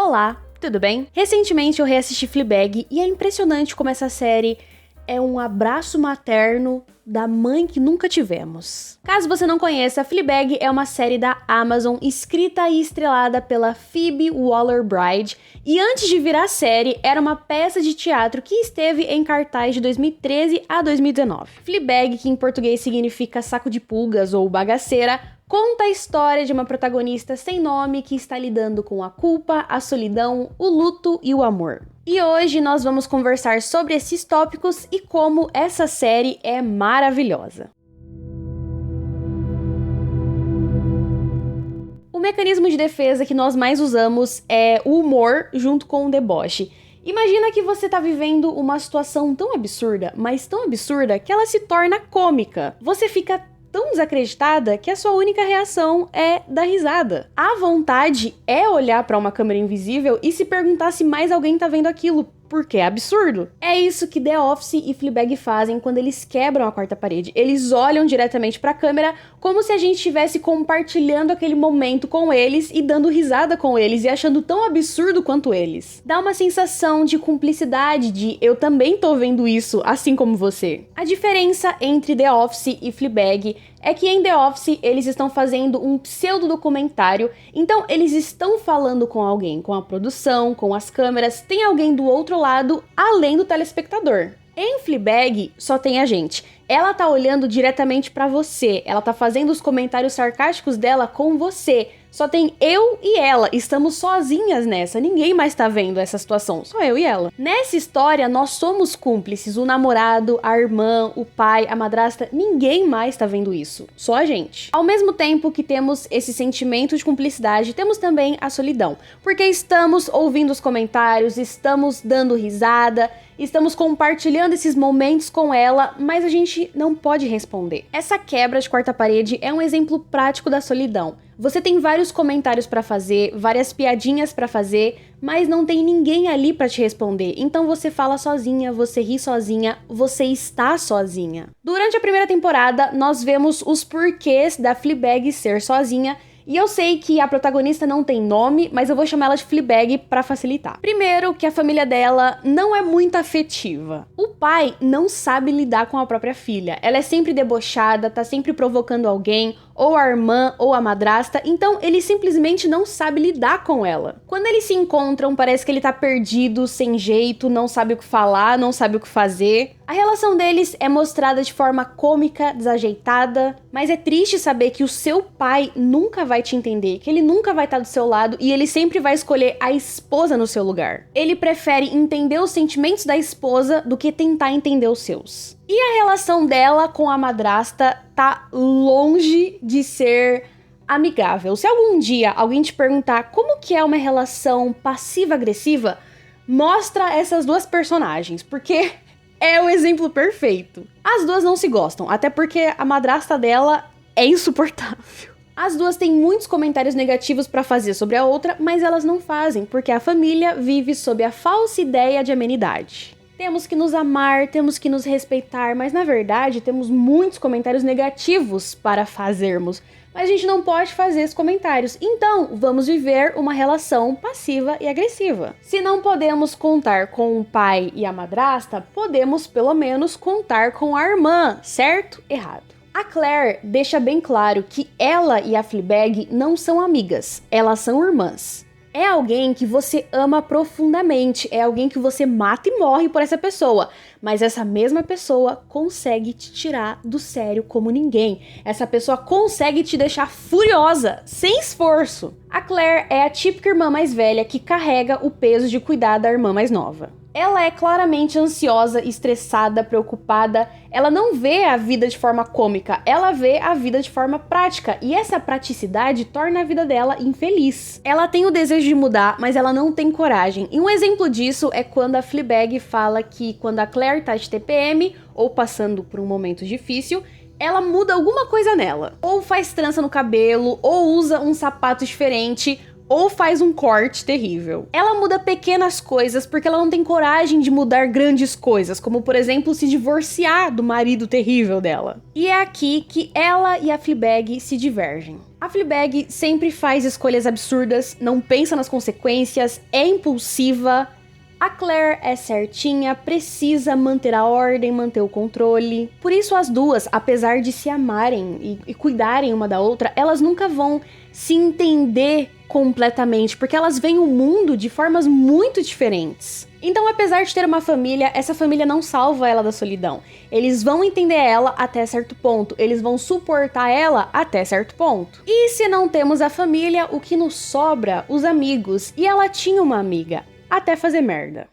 Olá, tudo bem? Recentemente eu reassisti Fleabag e é impressionante como essa série é um abraço materno da mãe que nunca tivemos. Caso você não conheça, Fleabag é uma série da Amazon escrita e estrelada pela Phoebe Waller-Bridge e antes de virar série, era uma peça de teatro que esteve em cartaz de 2013 a 2019. Fleabag, que em português significa saco de pulgas ou bagaceira, conta a história de uma protagonista sem nome que está lidando com a culpa, a solidão, o luto e o amor. E hoje nós vamos conversar sobre esses tópicos e como essa série é maravilhosa. O mecanismo de defesa que nós mais usamos é o humor junto com o deboche. Imagina que você tá vivendo uma situação tão absurda, mas tão absurda que ela se torna cômica. Você fica tão desacreditada que a sua única reação é dar risada. A vontade é olhar para uma câmera invisível e se perguntar se mais alguém tá vendo aquilo, porque é absurdo. É isso que The Office e Fleabag fazem quando eles quebram a quarta parede. Eles olham diretamente pra câmera como se a gente estivesse compartilhando aquele momento com eles e dando risada com eles e achando tão absurdo quanto eles. Dá uma sensação de cumplicidade, de eu também tô vendo isso, assim como você. A diferença entre The Office e Fleabag é que em The Office eles estão fazendo um pseudo-documentário, então eles estão falando com alguém, com a produção, com as câmeras, tem alguém do outro lado, além do telespectador. Em Fleabag, só tem a gente. Ela tá olhando diretamente pra você, ela tá fazendo os comentários sarcásticos dela com você. Só tem eu e ela, estamos sozinhas nessa, ninguém mais tá vendo essa situação, só eu e ela. Nessa história, nós somos cúmplices, o namorado, a irmã, o pai, a madrasta, ninguém mais tá vendo isso, só a gente. Ao mesmo tempo que temos esse sentimento de cumplicidade, temos também a solidão, porque estamos ouvindo os comentários, estamos dando risada, estamos compartilhando esses momentos com ela, mas a gente não pode responder. Essa quebra de quarta parede é um exemplo prático da solidão. Você tem vários comentários pra fazer, várias piadinhas pra fazer, mas não tem ninguém ali pra te responder. Então você fala sozinha, você ri sozinha, você está sozinha. Durante a primeira temporada, nós vemos os porquês da Fleabag ser sozinha. E eu sei que a protagonista não tem nome, mas eu vou chamar ela de Fleabag pra facilitar. Primeiro, que a família dela não é muito afetiva. O pai não sabe lidar com a própria filha. Ela é sempre debochada, tá sempre provocando alguém, ou a irmã, ou a madrasta, então ele simplesmente não sabe lidar com ela. Quando eles se encontram, parece que ele tá perdido, sem jeito, não sabe o que falar, não sabe o que fazer. A relação deles é mostrada de forma cômica, desajeitada, mas é triste saber que o seu pai nunca vai te entender, que ele nunca vai estar do seu lado e ele sempre vai escolher a esposa no seu lugar. Ele prefere entender os sentimentos da esposa do que tentar entender os seus. E a relação dela com a madrasta tá longe de ser amigável. Se algum dia alguém te perguntar como que é uma relação passiva-agressiva, mostra essas duas personagens, porque é o exemplo perfeito. As duas não se gostam, até porque a madrasta dela é insuportável. As duas têm muitos comentários negativos pra fazer sobre a outra, mas elas não fazem, porque a família vive sob a falsa ideia de amenidade. Temos que nos amar, temos que nos respeitar, mas na verdade temos muitos comentários negativos para fazermos. Mas a gente não pode fazer esses comentários, então vamos viver uma relação passiva e agressiva. Se não podemos contar com o pai e a madrasta, podemos pelo menos contar com a irmã, certo? Errado. A Claire deixa bem claro que ela e a Fleabag não são amigas, elas são irmãs. É alguém que você ama profundamente, é alguém que você mata e morre por essa pessoa, mas essa mesma pessoa consegue te tirar do sério como ninguém. Essa pessoa consegue te deixar furiosa, sem esforço. A Claire é a típica irmã mais velha que carrega o peso de cuidar da irmã mais nova. Ela é claramente ansiosa, estressada, preocupada. Ela não vê a vida de forma cômica, ela vê a vida de forma prática. E essa praticidade torna a vida dela infeliz. Ela tem o desejo de mudar, mas ela não tem coragem. E um exemplo disso é quando a Fleabag fala que quando a Claire tá de TPM, ou passando por um momento difícil, ela muda alguma coisa nela. Ou faz trança no cabelo, ou usa um sapato diferente, ou faz um corte terrível. Ela muda pequenas coisas porque ela não tem coragem de mudar grandes coisas, como por exemplo se divorciar do marido terrível dela. E é aqui que ela e a Fleabag se divergem. A A Fleabag sempre faz escolhas absurdas, não pensa nas consequências, é impulsiva. A Claire é certinha, precisa manter a ordem, manter o controle. Por isso as duas, apesar de se amarem e cuidarem uma da outra, elas nunca vão se entender completamente, porque elas veem o mundo de formas muito diferentes. Então, apesar de ter uma família, essa família não salva ela da solidão. Eles vão entender ela até certo ponto, eles vão suportar ela até certo ponto. E se não temos a família, o que nos sobra? Os amigos. E ela tinha uma amiga, até fazer merda.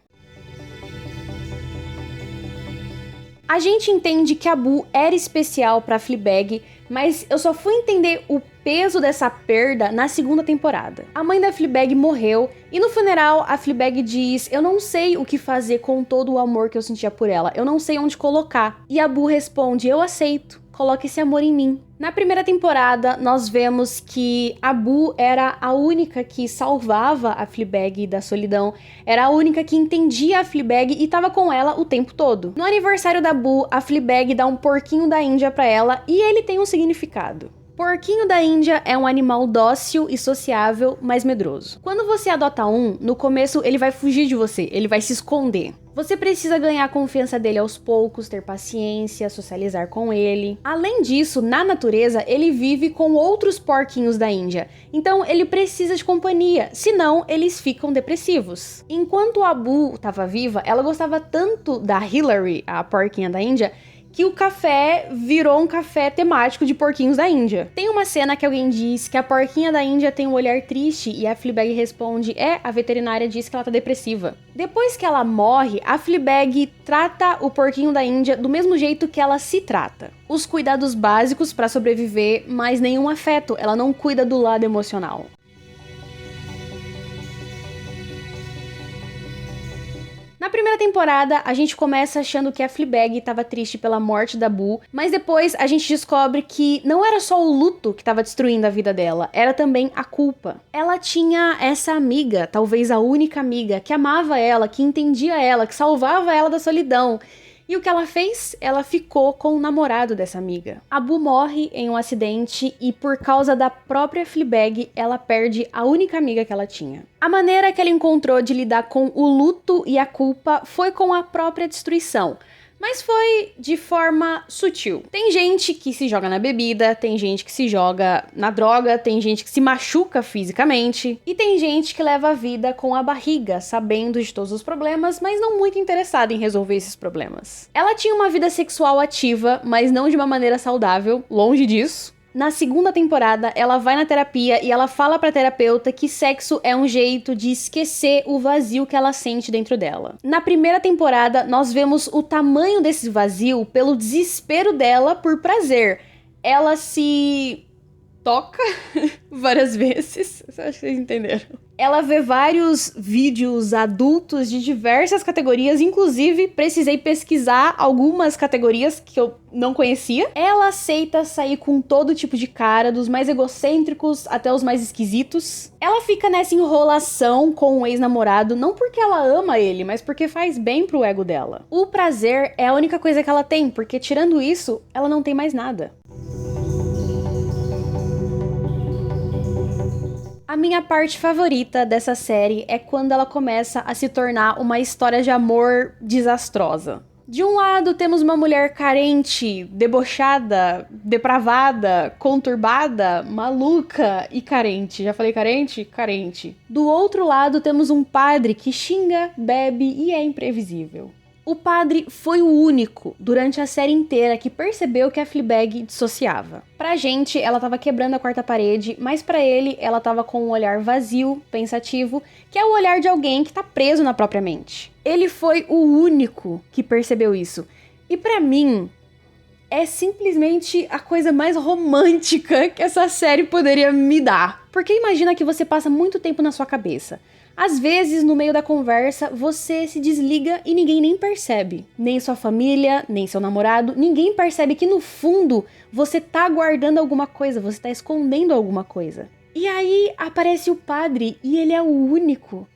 A gente entende que a Boo era especial pra Fleabag, mas eu só fui entender o peso dessa perda na segunda temporada. A mãe da Fleabag morreu e no funeral a Fleabag diz: eu não sei o que fazer com todo o amor que eu sentia por ela, eu não sei onde colocar. E a Boo responde: eu aceito, coloque esse amor em mim. Na primeira temporada, nós vemos que a Boo era a única que salvava a Fleabag da solidão, era a única que entendia a Fleabag e tava com ela o tempo todo. No aniversário da Boo, a Fleabag dá um porquinho da Índia pra ela e ele tem um significado. Porquinho da Índia é um animal dócil e sociável, mas medroso. Quando você adota um, no começo ele vai fugir de você, ele vai se esconder. Você precisa ganhar a confiança dele aos poucos, ter paciência, socializar com ele. Além disso, na natureza, ele vive com outros porquinhos da Índia. Então, ele precisa de companhia, senão eles ficam depressivos. Enquanto a Boo estava viva, ela gostava tanto da Hillary, a porquinha da Índia, que o café virou um café temático de porquinhos da Índia. Tem uma cena que alguém diz que a porquinha da Índia tem um olhar triste e a Fleabag responde: a veterinária diz que ela tá depressiva. Depois que ela morre, a Fleabag trata o porquinho da Índia do mesmo jeito que ela se trata. Os cuidados básicos pra sobreviver, mas nenhum afeto, ela não cuida do lado emocional. Na primeira temporada, a gente começa achando que a Fleabag estava triste pela morte da Boo, mas depois a gente descobre que não era só o luto que estava destruindo a vida dela, era também a culpa. Ela tinha essa amiga, talvez a única amiga, que amava ela, que entendia ela, que salvava ela da solidão. E o que ela fez? Ela ficou com o namorado dessa amiga. A Boo morre em um acidente e por causa da própria Fleabag, ela perde a única amiga que ela tinha. A maneira que ela encontrou de lidar com o luto e a culpa foi com a própria destruição. Mas foi de forma sutil. Tem gente que se joga na bebida, tem gente que se joga na droga, tem gente que se machuca fisicamente, e tem gente que leva a vida com a barriga, sabendo de todos os problemas, mas não muito interessada em resolver esses problemas. Ela tinha uma vida sexual ativa, mas não de uma maneira saudável, longe disso. Na segunda temporada, ela vai na terapia e ela fala pra terapeuta que sexo é um jeito de esquecer o vazio que ela sente dentro dela. Na primeira temporada, nós vemos o tamanho desse vazio pelo desespero dela por prazer. Ela se toca várias vezes, acho que vocês entenderam. Ela vê vários vídeos adultos de diversas categorias, inclusive precisei pesquisar algumas categorias que eu não conhecia. Ela aceita sair com todo tipo de cara, dos mais egocêntricos até os mais esquisitos. Ela fica nessa enrolação com o ex-namorado, não porque ela ama ele, mas porque faz bem pro ego dela. O prazer é a única coisa que ela tem, porque tirando isso, ela não tem mais nada. A minha parte favorita dessa série é quando ela começa a se tornar uma história de amor desastrosa. De um lado, temos uma mulher carente, debochada, depravada, conturbada, maluca e carente. Já falei carente? Carente. Do outro lado, temos um padre que xinga, bebe e é imprevisível. O padre foi o único, durante a série inteira, que percebeu que a Fleabag dissociava. Pra gente, ela tava quebrando a quarta parede, mas pra ele, ela tava com um olhar vazio, pensativo, que é o olhar de alguém que tá preso na própria mente. Ele foi o único que percebeu isso. E pra mim, é simplesmente a coisa mais romântica que essa série poderia me dar. Porque imagina que você passa muito tempo na sua cabeça. Às vezes, no meio da conversa, você se desliga e ninguém nem percebe. Nem sua família, nem seu namorado, ninguém percebe que no fundo você tá guardando alguma coisa, você tá escondendo alguma coisa. E aí aparece o padre e ele é o único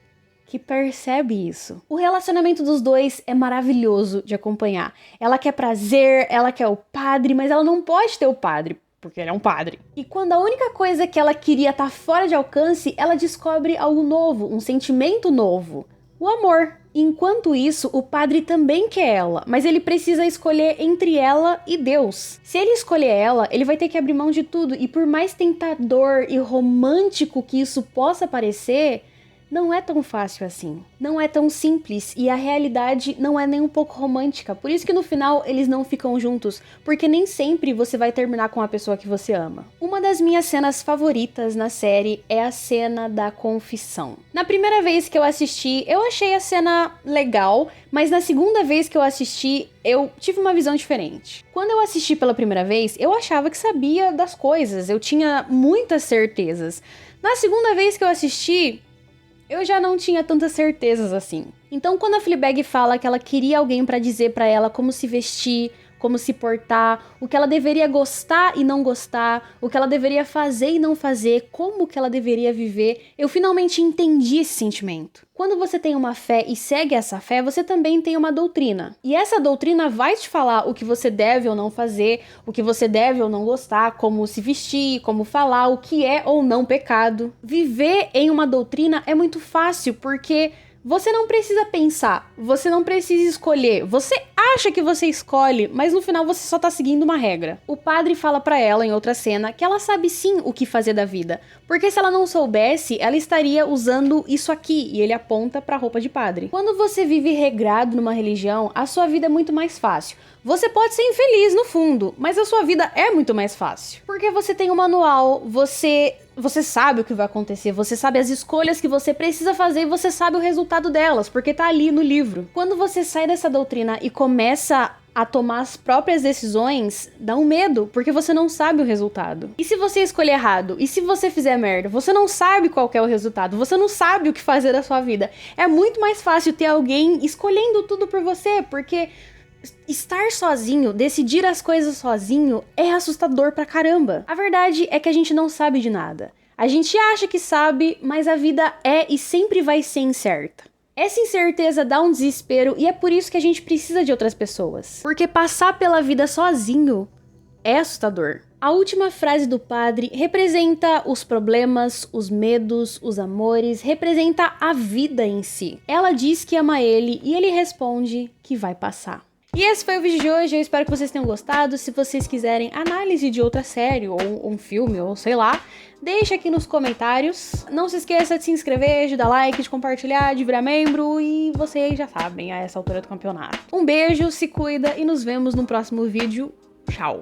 que percebe isso. O relacionamento dos dois é maravilhoso de acompanhar. Ela quer prazer, ela quer o padre, mas ela não pode ter o padre. porque ele é um padre. E quando a única coisa que ela queria tá fora de alcance, ela descobre algo novo, um sentimento novo, o amor. Enquanto isso, o padre também quer ela, mas ele precisa escolher entre ela e Deus. Se ele escolher ela, ele vai ter que abrir mão de tudo, e por mais tentador e romântico que isso possa parecer, não é tão fácil assim. Não é tão simples, e a realidade não é nem um pouco romântica. Por isso que no final eles não ficam juntos, porque nem sempre você vai terminar com a pessoa que você ama. Uma das minhas cenas favoritas na série é a cena da confissão. Na primeira vez que eu assisti, eu achei a cena legal, mas na segunda vez que eu assisti, eu tive uma visão diferente. Quando eu assisti pela primeira vez, eu achava que sabia das coisas, eu tinha muitas certezas. Na segunda vez que eu assisti, eu já não tinha tantas certezas assim. Então, quando a Fleabag fala que ela queria alguém pra dizer pra ela como se vestir, como se portar, o que ela deveria gostar e não gostar, o que ela deveria fazer e não fazer, como que ela deveria viver, eu finalmente entendi esse sentimento. Quando você tem uma fé e segue essa fé, você também tem uma doutrina. E essa doutrina vai te falar o que você deve ou não fazer, o que você deve ou não gostar, como se vestir, como falar, o que é ou não pecado. Viver em uma doutrina é muito fácil, porque você não precisa pensar, você não precisa escolher, você acha que você escolhe, mas no final você só tá seguindo uma regra. O padre fala pra ela em outra cena que ela sabe sim o que fazer da vida, porque se ela não soubesse, ela estaria usando isso aqui, e ele aponta pra roupa de padre. Quando você vive regrado numa religião, a sua vida é muito mais fácil. Você pode ser infeliz no fundo, mas a sua vida é muito mais fácil. Porque você tem um manual, você sabe o que vai acontecer, você sabe as escolhas que você precisa fazer e você sabe o resultado delas, porque tá ali no livro. Quando você sai dessa doutrina e começa a tomar as próprias decisões, dá um medo, porque você não sabe o resultado. E se você escolher errado? E se você fizer merda? Você não sabe qual que é o resultado, você não sabe o que fazer da sua vida. É muito mais fácil ter alguém escolhendo tudo por você, porque estar sozinho, decidir as coisas sozinho, é assustador pra caramba. A verdade é que a gente não sabe de nada. A gente acha que sabe, mas a vida é e sempre vai ser incerta. Essa incerteza dá um desespero e é por isso que a gente precisa de outras pessoas. Porque passar pela vida sozinho é assustador. A última frase do padre representa os problemas, os medos, os amores, representa a vida em si. Ela diz que ama ele e ele responde que vai passar. E esse foi o vídeo de hoje, eu espero que vocês tenham gostado. Se vocês quiserem análise de outra série, ou um filme, ou sei lá, deixa aqui nos comentários. Não se esqueça de se inscrever, de dar like, de compartilhar, de virar membro, e vocês já sabem a essa altura do campeonato. Um beijo, se cuida e nos vemos no próximo vídeo. Tchau!